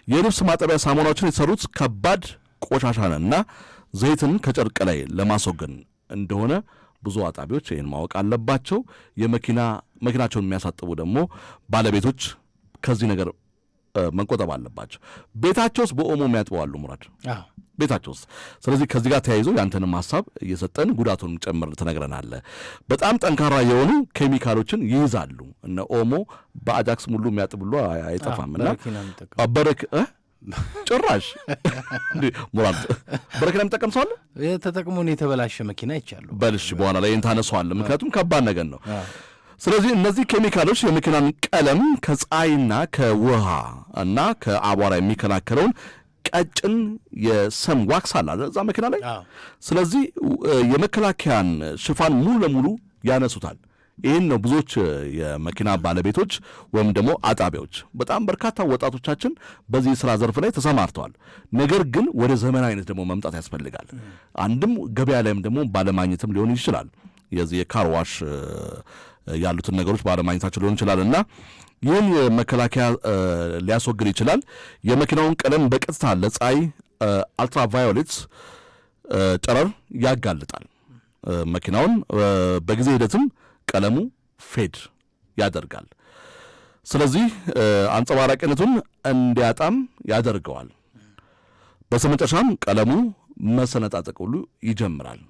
የልብስ ማጠቢያ ሳሙናዎችን የተሰሩት ከባድ ቆሻሻንና ዘይትን ከጨርቅ ላይ ለማስወገድ እንደሆነ ብዙ አጣቢዎች ይህን ማወቅ አለባቸው። መኪናቸውን የሚያሳጥቡ ደግሞ ባለቤቶች ከዚህ ነገር መንቆጠብ አለባቸው። ቤታቸው ውስጥ በኦሞ የሚያጥበው አሉ ሙራድ ቤታቸው ውስጥ። ስለዚህ ከዚህ ጋር ተያይዞ ያንተንም ሐሳብ እየሰጠን ጉዳቱን ጨምር ትነግረናለህ። በጣም ጠንካራ የሆኑ ኬሚካሎችን ይይዛሉ። እነ ኦሞ በአጃክስ ሙሉ የሚያጥብሉ አይጠፋምና ጭራሽ ሙራድ በረኪና የሚጠቀም ሰው አለ። ተጠቅሞን የተበላሸ መኪና ይቻሉ በልሽ በኋላ ላይ ታነሳዋለህ። ምክንያቱም ከባድ ነገር ነው። ስለዚህ እነዚህ ኬሚካሎች የመኪናን ቀለም ከፀሐይና ከውሃ እና ከአቧራ የሚከላከለውን ቀጭን የሰም ዋክስ አለ እዛ መኪና ላይ። ስለዚህ የመከላከያን ሽፋን ሙሉ ለሙሉ ያነሱታል። ይህን ነው ብዙዎች የመኪና ባለቤቶች ወይም ደግሞ አጣቢዎች፣ በጣም በርካታ ወጣቶቻችን በዚህ ስራ ዘርፍ ላይ ተሰማርተዋል። ነገር ግን ወደ ዘመናዊነት ደግሞ መምጣት ያስፈልጋል። አንድም ገበያ ላይም ደግሞ ባለማግኘትም ሊሆን ይችላል። የዚህ የካርዋሽ ያሉትን ነገሮች ባለማግኘታቸው ሊሆን ይችላል እና ይህን የመከላከያ ሊያስወግድ ይችላል። የመኪናውን ቀለም በቀጥታ ለፀሐይ አልትራቫዮሌት ጨረር ያጋልጣል። መኪናውን በጊዜ ሂደትም ቀለሙ ፌድ ያደርጋል። ስለዚህ አንጸባራቂነቱን እንዲያጣም ያደርገዋል። በስተመጨረሻም ቀለሙ መሰነጣጠቅ ሁሉ ይጀምራል።